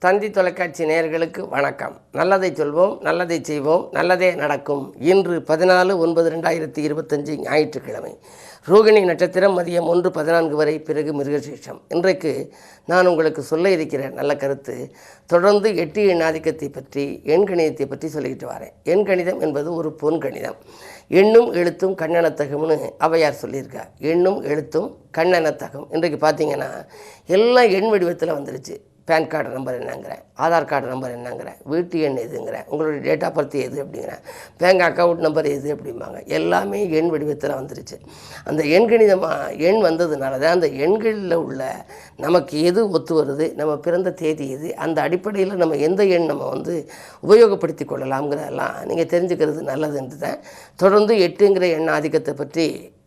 தந்தி தொலைக்காட்சி நேயர்களுக்கு வணக்கம். நல்லதை சொல்வோம், நல்லதை செய்வோம், நல்லதே நடக்கும். இன்று 14/9/2025 ஞாயிற்றுக்கிழமை. ரோகிணி நட்சத்திரம் மதியம் 1:14 வரை, பிறகு மிருகசீஷம். இன்றைக்கு நான் உங்களுக்கு சொல்ல இருக்கிற நல்ல கருத்து, தொடர்ந்து 8 எண் ஆதிக்கத்தை பற்றி, எண் கணிதத்தை பற்றி சொல்லிக்கிட்டு வரேன். எண் கணிதம் என்பது ஒரு பொன் கணிதம். எண்ணும் எழுத்தும் கண்ணெனத்தகம்னு அவையார் சொல்லியிருக்கா. எண்ணும் எழுத்தும் கண்ணெனத்தகம். இன்றைக்கு பார்த்தீங்கன்னா எல்லாம் எண் வடிவத்தில் வந்துருச்சு. பேன் கார்டு நம்பர் என்னங்கிறேன், ஆதார் கார்டு நம்பர் என்னங்கிறேன், வீட்டு எண் எதுங்கிறேன், உங்களுடைய டேட் ஆஃப் பர்த் எது அப்படிங்கிறேன், பேங்க் அக்கௌண்ட் நம்பர் எது அப்படிம்பாங்க. எல்லாமே எண் வடிவத்தில் வந்துருச்சு. அந்த எண்கணிதமாக எண் வந்ததுனால தான் அந்த எண்களில் உள்ள நமக்கு எது ஒத்து வருது, நம்ம பிறந்த தேதி எது, அந்த அடிப்படையில் நம்ம எந்த எண் நம்ம உபயோகப்படுத்தி கொள்ளலாம்ங்கிறதெல்லாம் நீங்கள் தெரிஞ்சுக்கிறது நல்லதுன்ட்டு தான் தொடர்ந்து 8ங்கிற எண் ஆதிக்கத்தை பற்றி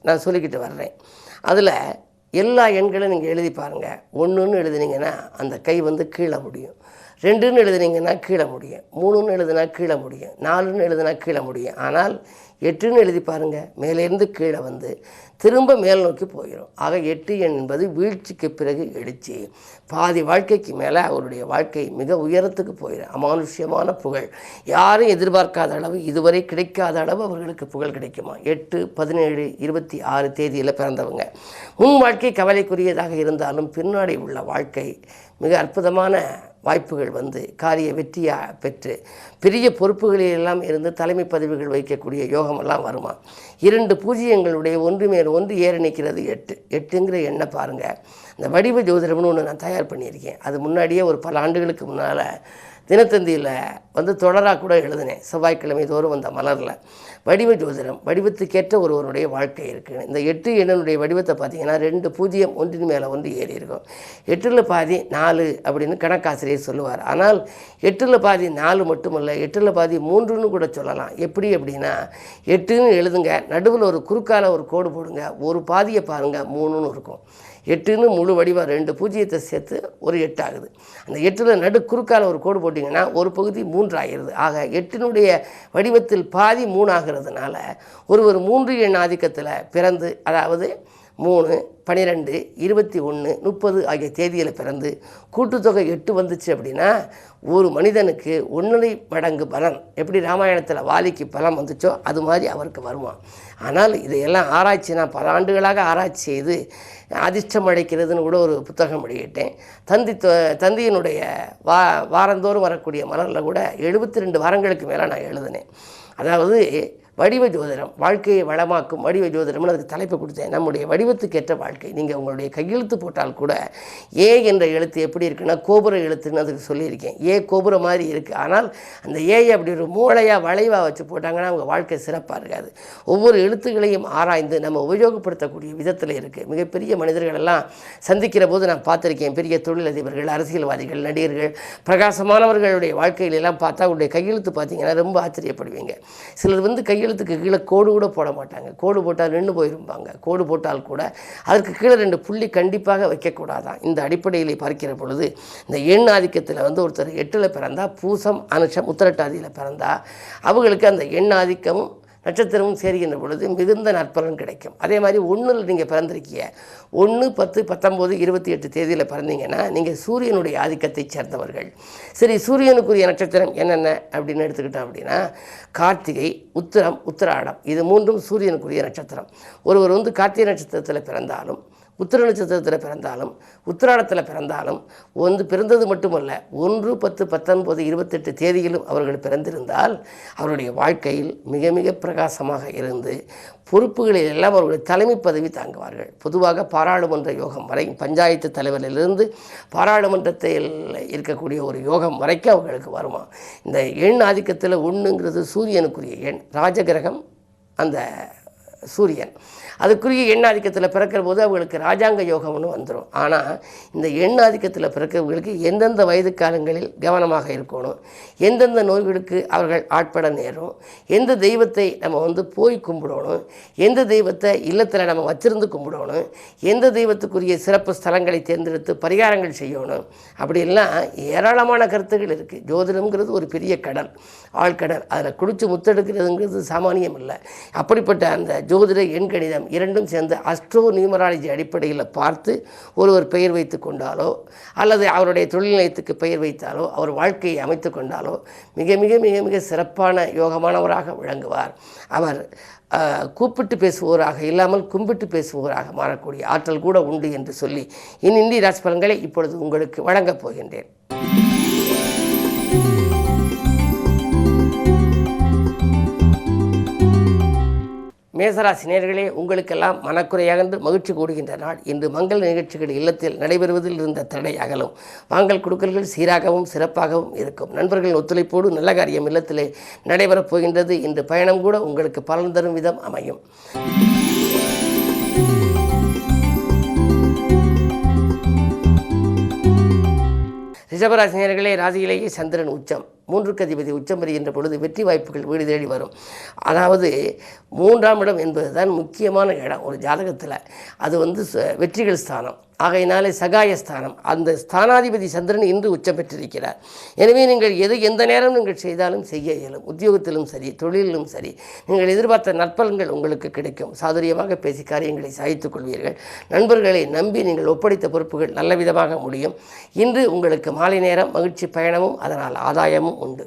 நான் சொல்லிக்கிட்டு வர்றேன். அதில் எல்லா எண்களும் நீங்கள் எழுதி பாருங்கள். 1ன்னு எழுதுனீங்கன்னா அந்த கை கீழே முடியும், 2ன்னு எழுதுனீங்கன்னா கீழே முடியும், 3ன்னு எழுதுனா கீழே முடியும், 4ன்னு எழுதுனா கீழே முடியும். ஆனால் 8ன்னு எழுதி பாருங்கள், மேலேருந்து கீழே திரும்ப மேல் நோக்கி போயிடும். ஆக 8 எண் என்பது வீழ்ச்சிக்கு பிறகு எழுச்சி. பாதி வாழ்க்கைக்கு மேலே அவருடைய வாழ்க்கை மிக உயரத்துக்கு போயிடும். அமானுஷ்யமான புகழ், யாரும் எதிர்பார்க்காத அளவு, இதுவரை கிடைக்காத அளவு அவர்களுக்கு புகழ் கிடைக்குமா. 8, 17, 26 தேதியில் பிறந்தவங்க முன் வாழ்க்கை கவலைக்குரியதாக இருந்தாலும் பின்னாடி உள்ள வாழ்க்கை மிக அற்புதமான வாய்ப்புகள் காரிய வெற்றியாக பெற்று பெரிய பொறுப்புகளிலெல்லாம் இருந்து தலைமை பதவிகள் வைக்கக்கூடிய யோகமெல்லாம் வருமா. 2 பூஜ்ஜியங்களுடைய ஒன்று மேல் ஒன்று ஏற நிற்கிறது 8. 8ங்கிற எண்ணை பாருங்கள். இந்த வடிவ ஜோதிடம்னு ஒன்று நான் தயார் பண்ணியிருக்கேன். அது முன்னாடியே ஒரு பல ஆண்டுகளுக்கு முன்னால் தினத்தந்தியில் தொடராக கூட எழுதினேன். செவ்வாய்க்கிழமை தோறும் வந்த மலரில் வடிவ ஜோதிடம், வடிவத்துக்கேற்ற ஒருவருடைய வாழ்க்கை இருக்குது. இந்த 8 எண்ணுடைய வடிவத்தை பார்த்தீங்கன்னா 2 பூஜ்ஜியம் ஒன்றின் மேலே ஏறி இருக்கும். 8ல் பாதி 4 அப்படின்னு கணக்காசிரியர் சொல்லுவார். ஆனால் 8ல் பாதி 4 மட்டுமல்ல, 8ல் பாதி 3ன்னு கூட சொல்லலாம். எப்படி அப்படின்னா 8ன்னு எழுதுங்க, நடுவில் ஒரு குறுக்கால ஒரு கோடு போடுங்க, ஒரு பாதியை பாருங்கள் 3ன்னு இருக்கும். 8ன்னு முழு வடிவம் 2 பூஜ்ஜியத்தை சேர்த்து ஒரு 8 ஆகுது. அந்த 8ல் நடு குறுக்கால ஒரு கோடு போட்டிங்கன்னா ஒரு பகுதி 3 ஆகிறது. ஆக 8னுடைய வடிவத்தில் பாதி 3 ஆகிறதுனால ஒருவர் 3 எண் ஆதிக்கத்தில் பிறந்து, அதாவது 3, 12, 21, 30 ஆகிய தேதியில் பிறந்து கூட்டுத்தொகை 8 வந்துச்சு அப்படின்னா ஒரு மனிதனுக்கு 1 மடங்கு பலன். எப்படி ராமாயணத்தில் வாலிக்கு பலம் வந்துச்சோ அது மாதிரி அவருக்கு வருவான். ஆனால் இதையெல்லாம் ஆராய்ச்சி, நான் பல ஆண்டுகளாக ஆராய்ச்சி செய்து அதிர்ஷ்டம் அடைக்கிறதுன்னு கூட ஒரு புத்தகம் வெளியிட்டேன். தந்தியினுடைய வாரந்தோறும் வரக்கூடிய மலரில் கூட 72 வாரங்களுக்கு மேலே நான் எழுதினேன். அதாவது வடிவ ஜோதிடம் வாழ்க்கையை வளமாக்கும் வடிவ ஜோதிடம்னு அதுக்கு தலைப்பு கொடுத்தேன். நம்முடைய வடிவத்துக்கேற்ற வாழ்க்கை. நீங்கள் உங்களுடைய கையெழுத்து போட்டால் கூட ஏ என்ற எழுத்து எப்படி இருக்குன்னா கோபுர எழுத்துன்னு அதுக்கு சொல்லியிருக்கேன். ஏ கோபுரம் மாதிரி இருக்குது. ஆனால் அந்த ஏயை அப்படி ஒரு மூளையாக வளைவாக வச்சு போட்டாங்கன்னா அவங்க வாழ்க்கை சிறப்பாக இருக்காது. ஒவ்வொரு எழுத்துக்களையும் ஆராய்ந்து நம்ம உபயோகப்படுத்தக்கூடிய விதத்தில் இருக்குது. மிகப்பெரிய மனிதர்களெல்லாம் சந்திக்கிற போது நான் பார்த்துருக்கேன். பெரிய தொழிலதிபர்கள், அரசியல்வாதிகள், நடிகர்கள், பிரகாசமானவர்களுடைய வாழ்க்கையிலெல்லாம் பார்த்தா அவருடைய கையெழுத்து பார்த்தீங்கன்னா ரொம்ப ஆச்சரியப்படுவீங்க. சிலர் கையெழுத்துக்கு கீழே கோடு கூட போட மாட்டாங்க. கோடு போட்டால் நின்று போயிருப்பாங்க. கோடு போட்டால் கூட அதற்கு கீழே 2 புள்ளி கண்டிப்பாக வைக்கக்கூடாதான். இந்த அடிப்படையில் பார்க்கிற பொழுது இந்த எண் ஆதிக்கத்தில் ஒருத்தர் 8ல் பிறந்தா, பூசம், அனுஷம், உத்திரட்டாதியில் பிறந்தா அவங்களுக்கு அந்த எண் ஆதிக்கமும் நட்சத்திரமும் சேர்கின்ற பொழுது மிகுந்த நற்பலன் கிடைக்கும். அதே மாதிரி 1ல் நீங்கள் பிறந்திருக்கீங்க, 1, 10, 19, 28 தேதியில் பிறந்தீங்கன்னா நீங்கள் சூரியனுடைய ஆதிக்கத்தை சேர்ந்தவர்கள். சரி, சூரியனுக்குரிய நட்சத்திரம் என்னென்ன அப்படின்னு எடுத்துக்கிட்டோம் அப்படின்னா கார்த்திகை, உத்திரம், உத்திராடம், இது 3ம் சூரியனுக்குரிய நட்சத்திரம். ஒருவர் கார்த்திகை நட்சத்திரத்தில் பிறந்தாலும், உத்திர நட்சத்திரத்தில் பிறந்தாலும், உத்திராடத்தில் பிறந்தாலும் பிறந்தது மட்டுமல்ல 1, 10, 19, 28 தேதியிலும் அவர்கள் பிறந்திருந்தால் அவருடைய வாழ்க்கையில் மிக மிக பிரகாசமாக இருந்து பொறுப்புகளில் எல்லாம் அவர்களுடைய தலைமை பதவி தாங்குவார்கள். பொதுவாக பாராளுமன்ற யோகம் வரை, பஞ்சாயத்து தலைவரிலிருந்து பாராளுமன்றத்தில் இருக்கக்கூடிய ஒரு யோகம் வரைக்கும் அவர்களுக்கு வருமா. இந்த எண் ஆதிக்கத்தில் 1ங்கிறது சூரியனுக்குரிய எண், ராஜகிரகம் அந்த சூரியன். அதுக்குரிய எண் ஆதிக்கத்தில் பிறக்கிற போது அவங்களுக்கு ராஜாங்க யோகம்னு வந்துடும். ஆனால் இந்த எண் ஆதிக்கத்தில் பிறக்கிறவங்களுக்கு எந்தெந்த வயது காலங்களில் கவனமாக இருக்கணும், எந்தெந்த நோய்களுக்கு அவர்கள் ஆட்பட நேரும், எந்த தெய்வத்தை நம்ம போய் கும்பிடணும், எந்த தெய்வத்தை இல்லத்தில் நம்ம வச்சிருந்து கும்பிடணும், எந்த தெய்வத்துக்குரிய சிறப்பு ஸ்தலங்களை தேர்ந்தெடுத்து பரிகாரங்கள் செய்யணும், அப்படிலாம் ஏராளமான கருத்துக்கள் இருக்குது. ஜோதிடம்ங்கிறது ஒரு பெரிய கடல், ஆழ்கடல். அதில் குளித்து முத்தெடுக்கிறதுங்கிறது சாமானியம் இல்லை. அப்படிப்பட்ட அந்த ஜோதிட எண்கணிதம் இரண்டும் சேர்ந்து அஸ்ட்ரோ நியூமராலஜி அடிப்படையில் பார்த்து ஒருவர் பெயர் வைத்து கொண்டாலோ அல்லது அவருடைய தொழில் நிலையத்துக்கு பெயர் வைத்தாலோ அவர் வாழ்க்கையை அமைத்து கொண்டாலோ மிக மிக மிக மிக சிறப்பான யோகமானவராக விளங்குவார். அவர் கூப்பிட்டு பேசுவோராக இல்லாமல் கும்பிட்டு பேசுவோராக மாறக்கூடிய ஆற்றல் கூட உண்டு என்று சொல்லி இந்திய ராசி பலன்களை இப்பொழுது உங்களுக்கு வழங்கப் போகின்றேன். மேசராசி நேயர்களே, உங்களுக்கெல்லாம் மனக்குறையகன்று மகிழ்ச்சி கூடுகின்ற நாள். இன்று மங்கள நிகழ்ச்சிகள் இல்லத்தில் நடைபெறுவதில் இருந்த தடை அகலும். வாங்கல் கொடுக்கல்கள் சீராகவும் சிறப்பாகவும் இருக்கும். நண்பர்கள் ஒத்துழைப்போடு நல்ல காரியம் இல்லத்திலே நடைபெறப் போகின்றது. இன்று பயணம் கூட உங்களுக்கு பலன் தரும் விதம் அமையும். ரிஷபராசி நேயர்களே, ராசியிலேயே சந்திரன் உச்சம், 3க்கு அதிபதி உச்சம் பெறுகின்ற பொழுது வெற்றி வாய்ப்புகள் வீடு தேடி வரும். அதாவது 3ஆம் இடம் என்பது தான் முக்கியமான இடம் ஒரு ஜாதகத்தில். அது வெற்றிகள் ஸ்தானம், ஆகையினாலே சகாயஸ்தானம். அந்த ஸ்தானாதிபதி சந்திரன் இன்று உச்சம் பெற்றிருக்கிறார். எனவே நீங்கள் எந்த நேரம் நீங்கள் செய்தாலும் செய்ய இயலும். உத்தியோகத்திலும் சரி தொழிலிலும் சரி நீங்கள் எதிர்பார்த்த நற்பலன்கள் உங்களுக்கு கிடைக்கும். சாதுரியமாக பேசி காரியங்களை சாதித்துக் கொள்வீர்கள். நண்பர்களை நம்பி நீங்கள் ஒப்படைத்த பொறுப்புகள் நல்ல விதமாக முடியும். இன்று உங்களுக்கு மாலை நேரம் மகிழ்ச்சி பயணமும் அதனால் ஆதாயமும் உண்டு.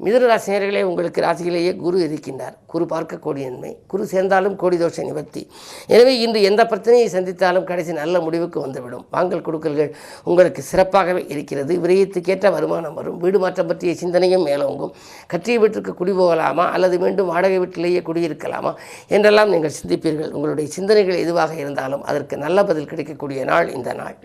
மிதுனராசி நேயர்களே, உங்களுக்கு ராசியிலேயே குரு இருக்கின்றார். குரு பார்க்கக்கூடிய நன்மை. குரு சேர்ந்தாலும் கோடி தோஷ நிவர்த்தி. எனவே இன்று எந்த பிரச்சனையை சந்தித்தாலும் கடைசி நல்ல முடிவுக்கு வந்துவிடும். வாங்கல் கொடுக்கல்கள் உங்களுக்கு சிறப்பாகவே இருக்கிறது. விரயத்துக்கேற்ற வருமானம் வரும். வீடு மாற்றம் பற்றிய சிந்தனையும் மேலோங்கும். கற்றிய வீட்டிற்கு குடிபோகலாமா அல்லது மீண்டும் வாடகை வீட்டிலேயே குடியிருக்கலாமா என்றெல்லாம் நீங்கள் சிந்திப்பீர்கள். உங்களுடைய சிந்தனைகள் எதுவாக இருந்தாலும் அதற்கு நல்ல பதில் கிடைக்கக்கூடிய நாள் இந்த நாள்.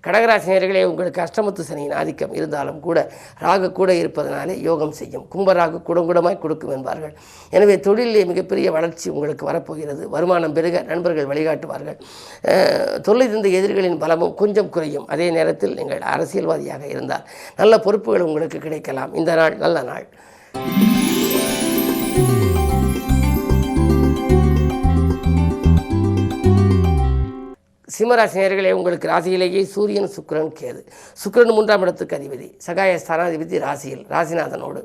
கடகராசி நேயர்களே, உங்களுக்கு அஷ்டமத்து சனியின் ஆதிக்கம் இருந்தாலும் கூட ராகு கூட இருப்பதனாலே யோகம் செய்யும். கும்பராகு குடங்குடமாய் கொடுக்கும் என்பார்கள். எனவே தொழிலே மிகப்பெரிய வளர்ச்சி உங்களுக்கு வரப்போகிறது. வருமானம் பெருக நண்பர்கள் வழிகாட்டுவார்கள். தொல்லை தந்த எதிரிகளின் பலமும் கொஞ்சம் குறையும். அதே நேரத்தில் நீங்கள் அரசியல்வாதியாக இருந்தால் நல்ல பொறுப்புகள் உங்களுக்கு கிடைக்கலாம். இந்த நாள் நல்ல நாள். சிம்மராசி நேயர்களே, உங்களுக்கு ராசியிலேயே சூரியன் சுக்கிரன் கேது. சுக்கிரன் 3ஆம் இடத்துக்கு அதிபதி, சகாய ஸ்தானாதிபதி ராசியில் ராசிநாதனோடு.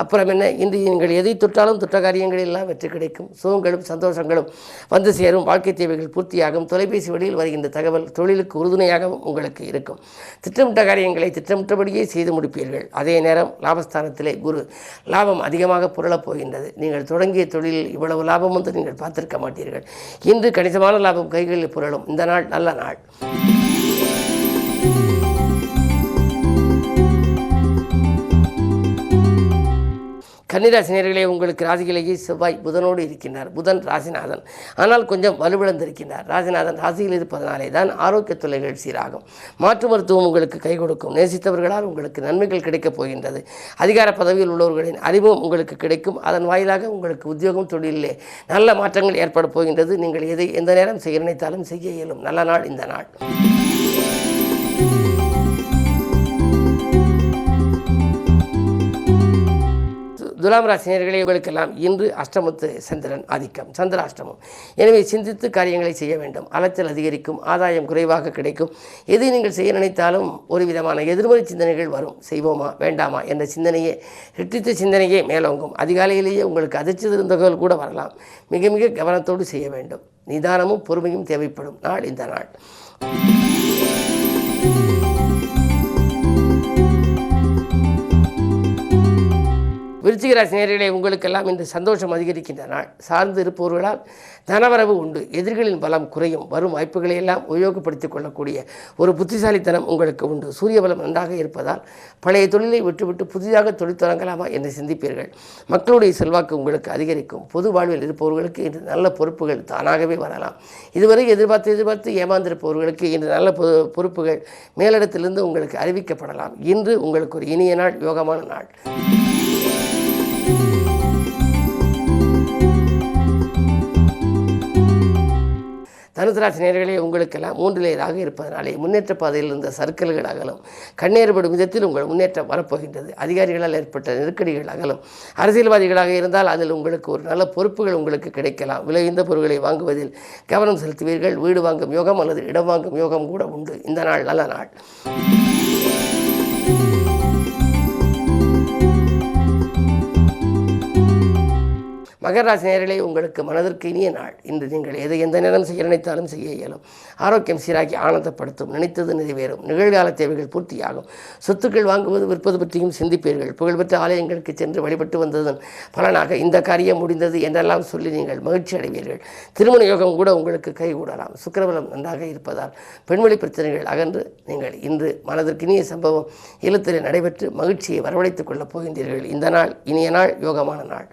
அப்புறம் என்ன, இன்று நீங்கள் எதை தொட்டாலும் தொட்ட காரியங்கள் எல்லாம் வெற்றி கிடைக்கும். சுகங்களும் சந்தோஷங்களும் வந்து சேரும். வாழ்க்கை தேவைகள் பூர்த்தியாகும். தொலைபேசி வழியில் வருகின்ற தகவல் தொழிலுக்கு உறுதுணையாகவும் உங்களுக்கு இருக்கும். திட்டமிட்ட காரியங்களை திட்டமிட்டபடியே செய்து முடிப்பீர்கள். அதே நேரம் லாபஸ்தானத்திலே குரு, லாபம் அதிகமாக புரளப் போகின்றது. நீங்கள் தொடங்கிய தொழிலில் இவ்வளவு லாபம் நீங்கள் பார்த்திருக்க மாட்டீர்கள். இன்று கணிசமான லாபம் கைகளில் புரளும். இந்த நாள் நல்ல நாள். கன்னிராசி நேயர்களே, உங்களுக்கு ராசியிலேயே செவ்வாய் புதனோடு இருக்கின்றார். புதன் ராசிநாதன், ஆனால் கொஞ்சம் வலுவிழந்திருக்கின்றார். ராசிநாதன் ராசியில் இருப்பதனாலே தான் ஆரோக்கிய தொல்லைகள் சீராகும். மாற்று மருத்துவம் உங்களுக்கு கை கொடுக்கும். நேசித்தவர்களால் உங்களுக்கு நன்மைகள் கிடைக்கப் போகின்றது. அதிகார பதவியில் உள்ளவர்களின் அறிவும் உங்களுக்கு கிடைக்கும். அதன் வாயிலாக உங்களுக்கு உத்தியோகம் தொழிலே நல்ல மாற்றங்கள் ஏற்பட போகின்றது. நீங்கள் எந்த நேரம் செய்ய நினைத்தாலும் செய்ய இயலும். நல்ல நாள் இந்த நாள். துலாம் ராசி நேயர்களே, உங்களுக்கெல்லாம் இன்று அஷ்டமத்து சந்திரன் ஆதிக்கம், சந்திராஷ்டமம். எனவே சிந்தித்து காரியங்களை செய்ய வேண்டும். அலைச்சல் அதிகரிக்கும். ஆதாயம் குறைவாக கிடைக்கும். எதை நீங்கள் செய்ய நினைத்தாலும் ஒரு விதமான எதிர்மறை சிந்தனைகள் வரும். செய்வோமா வேண்டாமா என்ற சிந்தனையே ரெட்டித்த சிந்தனையே மேலோங்கும். அதிகாலையிலேயே உங்களுக்கு அதிர்ச்சி தகவல் கூட வரலாம். மிக மிக கவனத்தோடு செய்ய வேண்டும். நிதானமும் பொறுமையும் தேவைப்படும் நாள் இந்த நாள். விருச்சிக ராசி நேயர்களே, உங்களுக்கெல்லாம் இன்று சந்தோஷம் அதிகரிக்கின்ற நாள். சார்ந்து இருப்பவர்களால் தனவரவு உண்டு. எதிரிகளின் பலம் குறையும். வரும் வாய்ப்புகளை எல்லாம் உபயோகப்படுத்திக் கொள்ளக்கூடிய ஒரு புத்திசாலித்தனம் உங்களுக்கு உண்டு. சூரிய பலம் நன்றாக இருப்பதால் பழைய தொழிலை விட்டுவிட்டு புதிதாக தொழில் தொடங்கலாமா என்று சிந்திப்பீர்கள். மக்களுடைய செல்வாக்கு உங்களுக்கு அதிகரிக்கும். பொது வாழ்வில் இருப்பவர்களுக்கு இன்று நல்ல பொறுப்புகள் தானாகவே வரலாம். இதுவரை எதிர்பார்த்து ஏமாந்திருப்பவர்களுக்கு இன்று நல்ல பொறுப்புகள் மேலிடத்திலிருந்து உங்களுக்கு அறிவிக்கப்படலாம். இன்று உங்களுக்கு ஒரு இனிய நாள், யோகமான நாள். தனுசு ராசி நேயர்களே, உங்களுக்கெல்லாம் 3 ராக இருப்பதனாலே முன்னேற்ற பாதையில் இருந்த சர்க்கிள்கள் அகலும். கண்ணேறுபடும் விதத்தில் உங்கள் முன்னேற்றம் வரப்போகின்றது. அதிகாரிகளால் ஏற்பட்ட நெருக்கடிகள் அகலும். அரசியல்வாதிகளாக இருந்தால் அதில் உங்களுக்கு ஒரு நல்ல பொறுப்புகள் உங்களுக்கு கிடைக்கலாம். விலையுந்த பொருட்களை வாங்குவதில் கவனம் செலுத்துவீர்கள். வீடு வாங்கும் யோகம் அல்லது இடம் வாங்கும் யோகம் கூட உண்டு. இந்த நாள் நல்ல நாள். மகர ராசி நேயர்களே, உங்களுக்கு மனதிற்கு இனிய நாள். இன்று நீங்கள் எதை எந்த நேரம் செய்ய நினைத்தாலும் செய்ய இயலும். ஆரோக்கியம் சீராக்கி ஆனந்தப்படுத்தும். நினைத்தது நிறைவேறும். நிகழ்கால தேவைகள் பூர்த்தியாகும். சொத்துக்கள் வாங்குவது விற்பது பற்றியும் சிந்திப்பீர்கள். புகழ்பெற்ற ஆலயங்களுக்கு சென்று வழிபட்டு வந்ததன் பலனாக இந்த காரியம் முடிந்தது என்றெல்லாம் சொல்லி நீங்கள் மகிழ்ச்சி அடைவீர்கள். திருமண யோகம் கூட உங்களுக்கு கைகூடலாம். சுக்கிரபலம் நன்றாக இருப்பதால் பெண்வெளி பிரச்சனைகள் அகன்று நீங்கள் இன்று மனதிற்கு இனிய சம்பவம் இல்லத்தில் நடைபெற்று மகிழ்ச்சியை வரவழைத்துக் கொள்ளப் போகின்றீர்கள். இந்த நாள் இனிய நாள், யோகமான நாள்.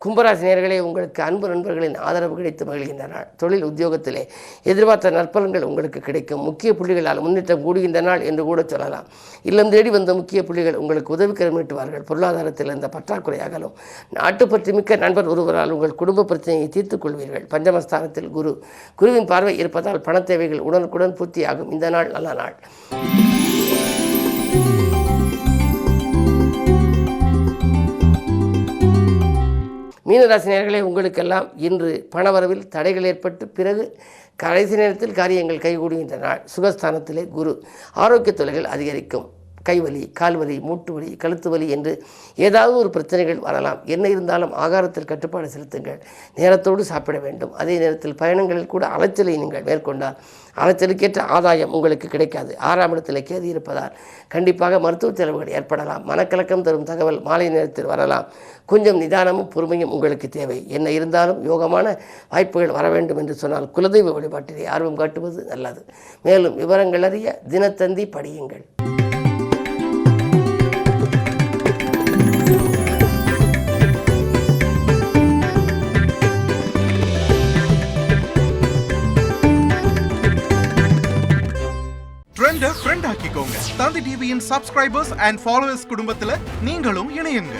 கும்பராசி நேயர்களே, உங்களுக்கு அன்பு நண்பர்களின் ஆதரவு கிடைத்து மகிழ்கின்ற நாள். தொழில் உத்தியோகத்திலே எதிர்பார்த்த நற்பலன்கள் உங்களுக்கு கிடைக்கும். முக்கிய புள்ளிகளால் முன்னேற்றம் கூடுகின்ற நாள் என்று கூட சொல்லலாம். இல்லம் தேடி வந்த முக்கிய புள்ளிகள் உங்களுக்கு உதவிக்கரம் நீட்டுவார்கள். பொருளாதாரத்தில் இருந்த பற்றாக்குறை அகலும். நாட்டுப்பற்று மிக்க நண்பர் ஒருவரால் உங்கள் குடும்ப பிரச்சனையை தீர்த்துக் கொள்வீர்கள். பஞ்சமஸ்தானத்தில் குருவின் பார்வை இருப்பதால் பண தேவைகள் உடனுக்குடன் பூர்த்தியாகும். இந்த நாள் நல்ல நாள். மீனராசி நேயர்களே, உங்களுக்கெல்லாம் இன்று பணவரவில் தடைகள் ஏற்பட்டு பிறகு கடைசி நேரத்தில் காரியங்கள் கைகூடுகின்ற நாள். சுகஸ்தானத்திலே குரு. ஆரோக்கிய தொல்லைகள் அதிகரிக்கும். கைவலி, கால்வலி, மூட்டு வலி, கழுத்து வலி என்று ஏதாவது ஒரு பிரச்சனைகள் வரலாம். என்ன இருந்தாலும் ஆகாரத்தில் கட்டுப்பாடு செலுத்துங்கள். நேரத்தோடு சாப்பிட வேண்டும். அதே நேரத்தில் பயணங்களில் கூட அலைச்சலை நீங்கள் மேற்கொண்டால் அலைச்சலுக்கேற்ற ஆதாயம் உங்களுக்கு கிடைக்காது. 6ஆம் இடத்தில் கேது இருப்பதால் கண்டிப்பாக மருத்துவ செலவுகள் ஏற்படலாம். மனக்கலக்கம் தரும் தகவல் மாலை நேரத்தில் வரலாம். கொஞ்சம் நிதானமும் பொறுமையும் உங்களுக்கு தேவை. என்ன இருந்தாலும் யோகமான வாய்ப்புகள் வர வேண்டும் என்று சொன்னால் குலதெய்வ வழிபாட்டிலே ஆர்வம் காட்டுவது நல்லது. மேலும் விவரங்கள் அறிய தினத்தந்தி படியுங்கள். ஃப்ரெண்ட் ஆக்கிக்கோங்க. தந்தி டிவியின் சப்ஸ்கிரைபர்ஸ் அண்ட் ஃபாலோவர்ஸ் குடும்பத்துல நீங்களும் இணையுங்க.